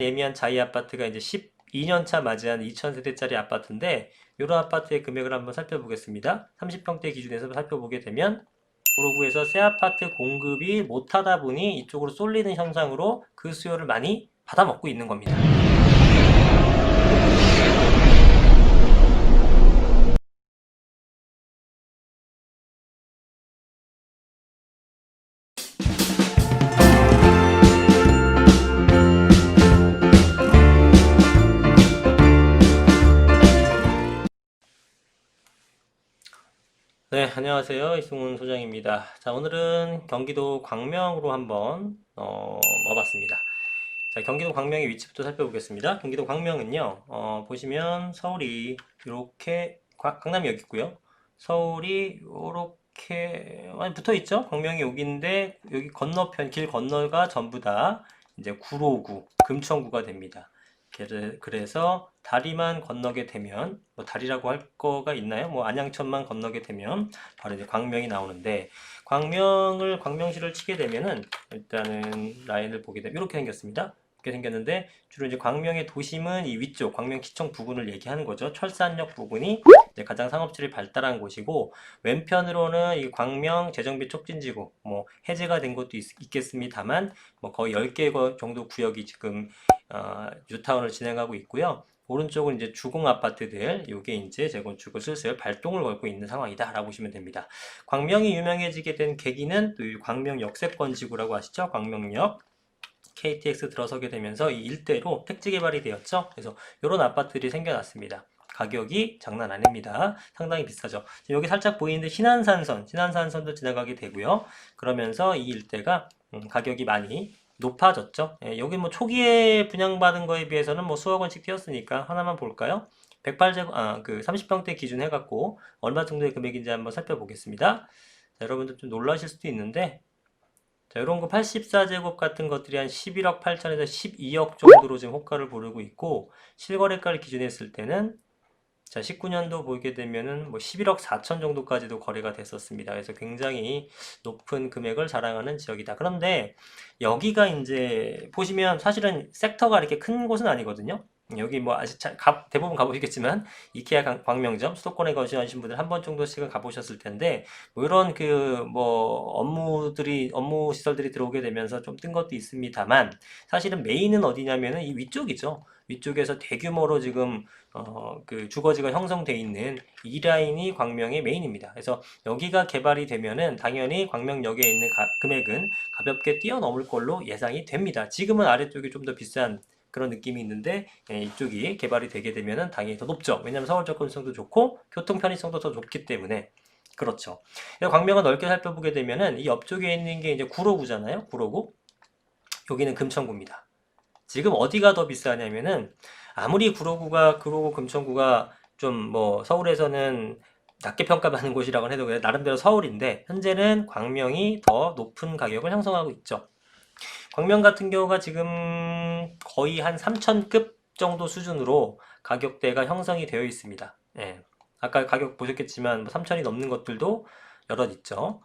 레미안 자이 아파트가 이제 12년차 맞이한 2000세대짜리 아파트인데 이런 아파트의 금액을 한번 살펴보겠습니다. 30평대 기준에서 살펴보게 되면 구로구에서 새 아파트 공급이 못하다 보니 이쪽으로 쏠리는 현상으로 그 수요를 많이 받아먹고 있는 겁니다. 네, 안녕하세요. 이승훈 소장입니다. 자, 오늘은 경기도 광명으로 한번 와봤습니다. 자, 경기도 광명의 위치부터 살펴보겠습니다. 경기도 광명은요, 보시면 서울이 이렇게 강남이 여기 있고요. 서울이 이렇게 많이 붙어 있죠. 광명이 여기인데 여기 건너편 길 건너가 전부 다 이제 구로구, 금천구가 됩니다. 그래서 다리만 건너게 되면 뭐 다리라고 할 거가 있나요? 뭐 안양천만 건너게 되면 바로 이제 광명이 나오는데 광명시를 치게 되면은 일단은 라인을 보게 되면 이렇게 생겼습니다. 이렇게 생겼는데 주로 이제 광명의 도심은 이 위쪽 광명시청 부근을 얘기하는 거죠. 철산역 부근이 이제 가장 상업질이 발달한 곳이고 왼편으로는 이 광명 재정비 촉진지구 뭐 해제가 된 곳도 있겠습니다만 뭐 거의 10개 정도 구역이 지금 뉴타운을 진행하고 있고요. 오른쪽은 이제 주공 아파트들, 요게 이제 재건축을 슬슬 발동을 걸고 있는 상황이다라고 보시면 됩니다. 광명이 유명해지게 된 계기는 또 광명 역세권 지구라고 아시죠? 광명역. KTX 들어서게 되면서 이 일대로 택지 개발이 되었죠. 그래서 이런 아파트들이 생겨났습니다. 가격이 장난 아닙니다. 상당히 비싸죠. 여기 살짝 보이는데 신안산선도 지나가게 되고요. 그러면서 이 일대가 가격이 많이 높아졌죠. 예, 여기 뭐 초기에 분양받은 거에 비해서는 뭐 수억 원씩 뛰었으니까 하나만 볼까요? 108제곱, 그 30평대 기준 해갖고 얼마 정도의 금액인지 한번 살펴보겠습니다. 자, 여러분들 좀 놀라실 수도 있는데 자, 이런 거 84제곱 같은 것들이 한 11억 8천에서 12억 정도로 지금 호가를 보르고 있고 실거래가를 기준했을 때는 자, 19년도 보게 되면은 뭐 11억 4천 정도까지도 거래가 됐었습니다. 그래서 굉장히 높은 금액을 자랑하는 지역이다. 그런데 여기가 이제 보시면 사실은 섹터가 이렇게 큰 곳은 아니거든요. 여기 뭐 아직 대부분 가보시겠지만 이케아 광명점 수도권에 거주하신 분들 한 번 정도씩은 가보셨을 텐데 뭐 이런 그 뭐 업무 시설들이 들어오게 되면서 좀 뜬 것도 있습니다만 사실은 메인은 어디냐면은 이 위쪽이죠. 위쪽에서 대규모로 지금 그 주거지가 형성돼 있는 이 라인이 광명의 메인입니다. 그래서 여기가 개발이 되면은 당연히 광명역에 있는 금액은 가볍게 뛰어넘을 걸로 예상이 됩니다. 지금은 아래쪽이 좀 더 비싼 그런 느낌이 있는데 이쪽이 개발이 되게 되면은 당연히 더 높죠. 왜냐하면 서울 접근성도 좋고 교통 편의성도 더 좋기 때문에 그렇죠. 광명을 넓게 살펴보게 되면은 이 옆쪽에 있는 게 이제 구로구잖아요. 구로구. 여기는 금천구입니다. 지금 어디가 더 비싸냐면은 아무리 구로구 금천구가 좀 뭐 서울에서는 낮게 평가받는 곳이라고 해도 나름대로 서울인데 현재는 광명이 더 높은 가격을 형성하고 있죠. 광명 같은 경우가 지금 거의 한 3천급 정도 수준으로 가격대가 형성이 되어 있습니다. 예. 아까 가격 보셨겠지만 3천이 넘는 것들도 여럿 있죠.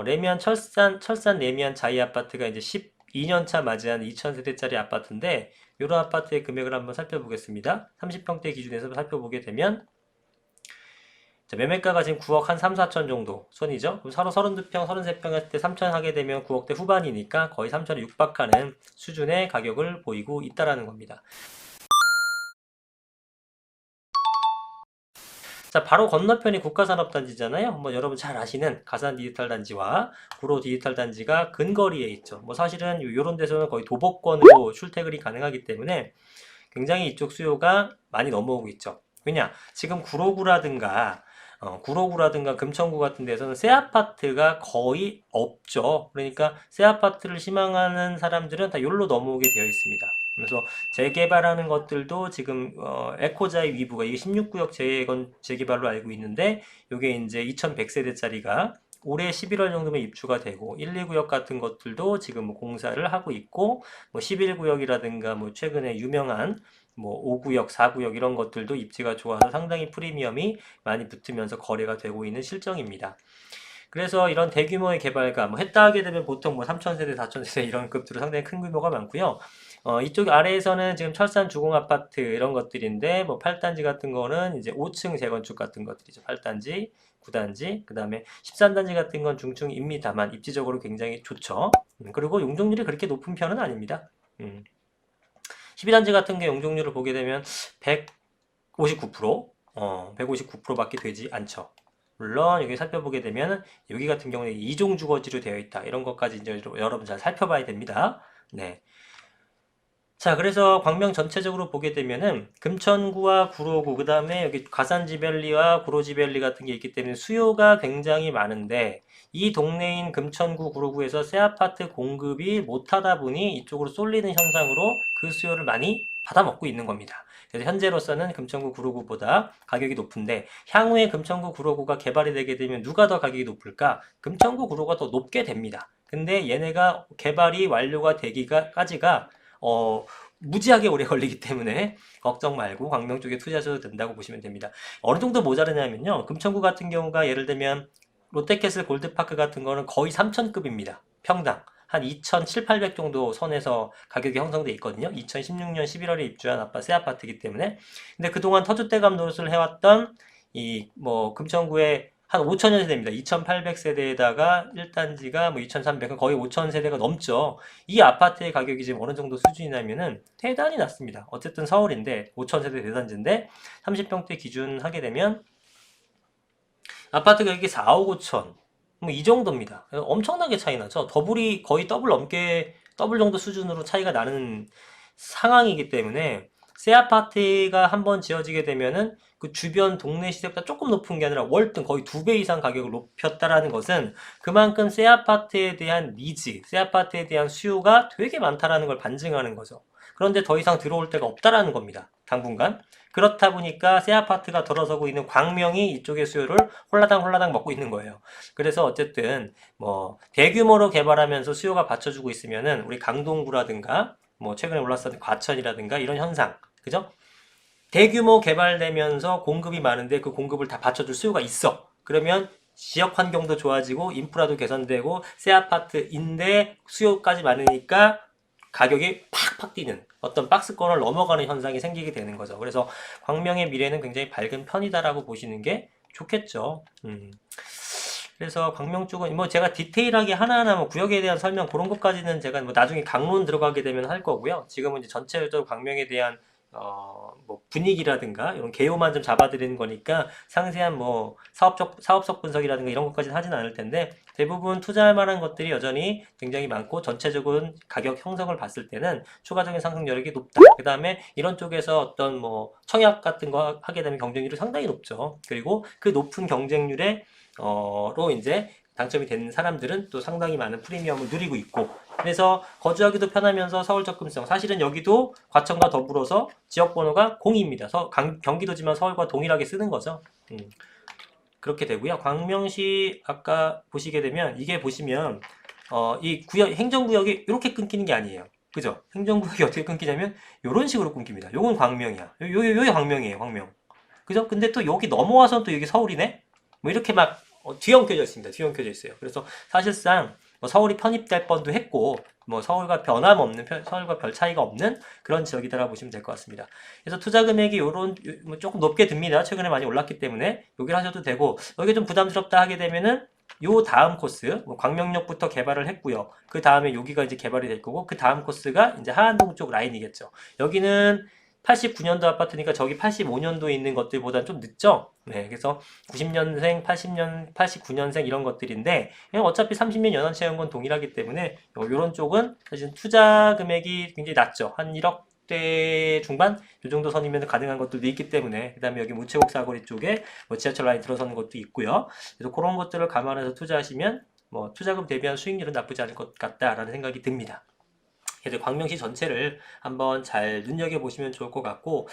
레미안 철산 레미안 자이 아파트가 이제 12년차 맞이한 2000세대짜리 아파트인데 이런 아파트의 금액을 한번 살펴보겠습니다. 30평대 기준에서 살펴보게 되면 자, 매매가가 지금 9억 한 3, 4천 정도 선이죠. 그럼 서로 32평, 33평 할 때 3천 하게 되면 9억대 후반이니까 거의 3천에 육박하는 수준의 가격을 보이고 있다라는 겁니다. 자, 바로 건너편이 국가산업단지잖아요. 뭐 여러분 잘 아시는 가산 디지털 단지와 구로 디지털 단지가 근거리에 있죠. 뭐 사실은 이런 데서는 거의 도보권으로 출퇴근이 가능하기 때문에 굉장히 이쪽 수요가 많이 넘어오고 있죠. 왜냐? 지금 구로구라든가 금천구 같은 데서는 새 아파트가 거의 없죠. 그러니까 새 아파트를 희망하는 사람들은 다 여기로 넘어오게 되어 있습니다. 그래서 재개발하는 것들도 지금 에코자의 위부가 이게 16구역 재개발로 알고 있는데 이게 이제 2100세대짜리가 올해 11월 정도면 입주가 되고 1, 2구역 같은 것들도 지금 뭐 공사를 하고 있고 뭐 11구역이라든가 뭐 최근에 유명한 뭐 5구역, 4구역 이런 것들도 입지가 좋아서 상당히 프리미엄이 많이 붙으면서 거래가 되고 있는 실정입니다. 그래서 이런 대규모의 개발가 뭐 했다 하게 되면 보통 뭐 3,000세대, 4,000세대 이런 급들로 상당히 큰 규모가 많고요. 이쪽 아래에서는 지금 철산 주공 아파트 이런 것들인데, 뭐 8단지 같은 거는 이제 5층 재건축 같은 것들이죠. 8단지, 9단지, 그 다음에 13단지 같은 건 중층입니다만 입지적으로 굉장히 좋죠. 그리고 용적률이 그렇게 높은 편은 아닙니다. 12단지 같은 게 용적률을 보게 되면 159%, 159%밖에 되지 않죠. 물론 여기 살펴보게 되면 여기 같은 경우는 이종 주거지로 되어 있다. 이런 것까지 이제 여러분 잘 살펴봐야 됩니다. 네. 자, 그래서 광명 전체적으로 보게 되면은 금천구와 구로구, 그 다음에 여기 가산지벨리와 구로지벨리 같은 게 있기 때문에 수요가 굉장히 많은데 이 동네인 금천구, 구로구에서 새 아파트 공급이 못하다 보니 이쪽으로 쏠리는 현상으로 그 수요를 많이 받아먹고 있는 겁니다. 그래서 현재로서는 금천구, 구로구보다 가격이 높은데 향후에 금천구, 구로구가 개발이 되게 되면 누가 더 가격이 높을까? 금천구, 구로구가 더 높게 됩니다. 근데 얘네가 개발이 완료가 되기까지가 무지하게 오래 걸리기 때문에 걱정 말고 광명 쪽에 투자하셔도 된다고 보시면 됩니다. 어느 정도 모자르냐면요. 금천구 같은 경우가 예를 들면 롯데캐슬 골드파크 같은 거는 거의 3천급입니다. 평당. 한 2,700, 800 정도 선에서 가격이 형성돼 있거든요. 2016년 11월에 입주한 새 아파트이기 때문에. 근데 그동안 터줏대감 노릇을 해왔던 금천구의 한 5천여 세대입니다. 2,800세대에다가 1단지가 뭐 2,300, 거의 5,000세대가 넘죠. 이 아파트의 가격이 지금 어느 정도 수준이냐면은 대단히 낮습니다. 어쨌든 서울인데 5,000세대 대단지인데 30평대 기준 하게 되면 아파트 가격이 4, 5, 5천 뭐 이 정도입니다. 엄청나게 차이 나죠. 더블이 거의 더블 정도 수준으로 차이가 나는 상황이기 때문에 새 아파트가 한번 지어지게 되면은 그 주변 동네 시세보다 조금 높은 게 아니라 월등 거의 2배 이상 가격을 높였다라는 것은 그만큼 새 아파트에 대한 니즈, 새 아파트에 대한 수요가 되게 많다라는 걸 반증하는 거죠. 그런데 더 이상 들어올 데가 없다라는 겁니다. 당분간. 그렇다 보니까 새 아파트가 들어서고 있는 광명이 이쪽의 수요를 홀라당 먹고 있는 거예요. 그래서 어쨌든 대규모로 개발하면서 수요가 받쳐주고 있으면은 우리 강동구라든가 최근에 올랐었던 과천이라든가 이런 현상, 그죠? 대규모 개발되면서 공급이 많은데 그 공급을 다 받쳐줄 수요가 있어. 그러면 지역 환경도 좋아지고 인프라도 개선되고 새 아파트인데 수요까지 많으니까 가격이 팍팍 뛰는 어떤 박스권을 넘어가는 현상이 생기게 되는 거죠. 그래서 광명의 미래는 굉장히 밝은 편이다라고 보시는 게 좋겠죠. 그래서 광명 쪽은 제가 디테일하게 하나하나 구역에 대한 설명 그런 것까지는 제가 나중에 강론 들어가게 되면 할 거고요. 지금은 이제 전체적으로 광명에 대한 분위기라든가 이런 개요만 좀 잡아드리는 거니까 상세한 사업적 분석이라든가 이런 것까지는 하진 않을 텐데 대부분 투자할 만한 것들이 여전히 굉장히 많고 전체적인 가격 형성을 봤을 때는 추가적인 상승 여력이 높다. 그 다음에 이런 쪽에서 어떤 청약 같은 거 하게 되면 경쟁률이 상당히 높죠. 그리고 그 높은 경쟁률에 로 이제 당첨이 된 사람들은 또 상당히 많은 프리미엄을 누리고 있고 그래서 거주하기도 편하면서 서울 접근성 사실은 여기도 과천과 더불어서 지역번호가 0입니다. 경기도지만 서울과 동일하게 쓰는 거죠. 그렇게 되고요. 광명시 아까 보시게 되면 이게 보시면 이 행정구역이 이렇게 끊기는 게 아니에요. 그죠? 행정구역이 어떻게 끊기냐면 이런 식으로 끊깁니다. 요건 광명이야. 요게 광명이에요. 광명. 그죠? 근데 또 여기 넘어와서 또 여기 서울이네? 이렇게 막 뒤엉켜져 있습니다. 뒤엉켜져 있어요. 그래서 사실상 서울이 편입될 뻔도 했고 서울과 서울과 별 차이가 없는 그런 지역이다라고 보시면 될 것 같습니다. 그래서 투자 금액이 요런 조금 높게 듭니다. 최근에 많이 올랐기 때문에 여기를 하셔도 되고 여기 좀 부담스럽다 하게 되면은 요 다음 코스 광명역부터 개발을 했고요. 그 다음에 여기가 이제 개발이 될 거고 그 다음 코스가 이제 하안동 쪽 라인이겠죠. 여기는 89년도 아파트니까 저기 85년도에 있는 것들보다 좀 늦죠? 네, 그래서 90년생, 89년생 이런 것들인데 어차피 30년 연한 채운 건 동일하기 때문에 이런 쪽은 사실 투자 금액이 굉장히 낮죠. 한 1억대 중반? 이 정도 선이면 가능한 것들도 있기 때문에 그 다음에 여기 우체국 사거리 쪽에 지하철 라인 들어서는 것도 있고요. 그래서 그런 것들을 감안해서 투자하시면 투자금 대비한 수익률은 나쁘지 않을 것 같다라는 생각이 듭니다. 그래서 광명시 전체를 한번 잘 눈여겨보시면 좋을 것 같고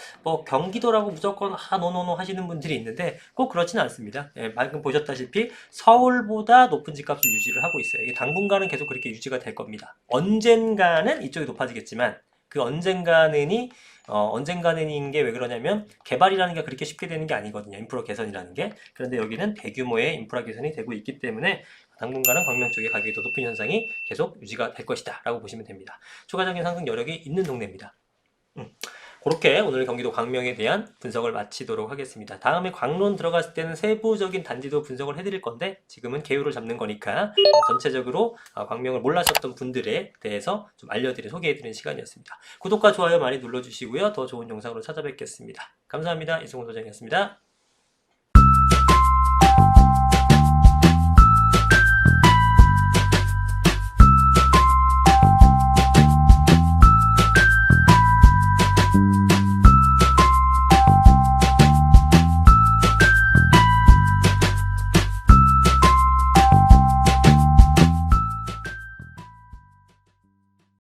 경기도라고 무조건 노노노 하시는 분들이 있는데 꼭 그렇지는 않습니다. 방금 보셨다시피 서울보다 높은 집값을 유지를 하고 있어요. 이게 당분간은 계속 그렇게 유지가 될 겁니다. 언젠가는 이쪽이 높아지겠지만 그 언젠가는이 언젠가는인 게 왜 그러냐면 개발이라는 게 그렇게 쉽게 되는 게 아니거든요. 인프라 개선이라는 게. 그런데 여기는 대규모의 인프라 개선이 되고 있기 때문에 당분간은 광명 쪽의 가격이 더 높은 현상이 계속 유지가 될 것이다 라고 보시면 됩니다. 추가적인 상승 여력이 있는 동네입니다. 그렇게 오늘 경기도 광명에 대한 분석을 마치도록 하겠습니다. 다음에 광론 들어갔을 때는 세부적인 단지도 분석을 해드릴 건데 지금은 개요를 잡는 거니까 전체적으로 광명을 몰라셨던 분들에 대해서 좀 알려드린 소개해드리는 시간이었습니다. 구독과 좋아요 많이 눌러주시고요. 더 좋은 영상으로 찾아뵙겠습니다. 감사합니다. 이승훈 소장이었습니다.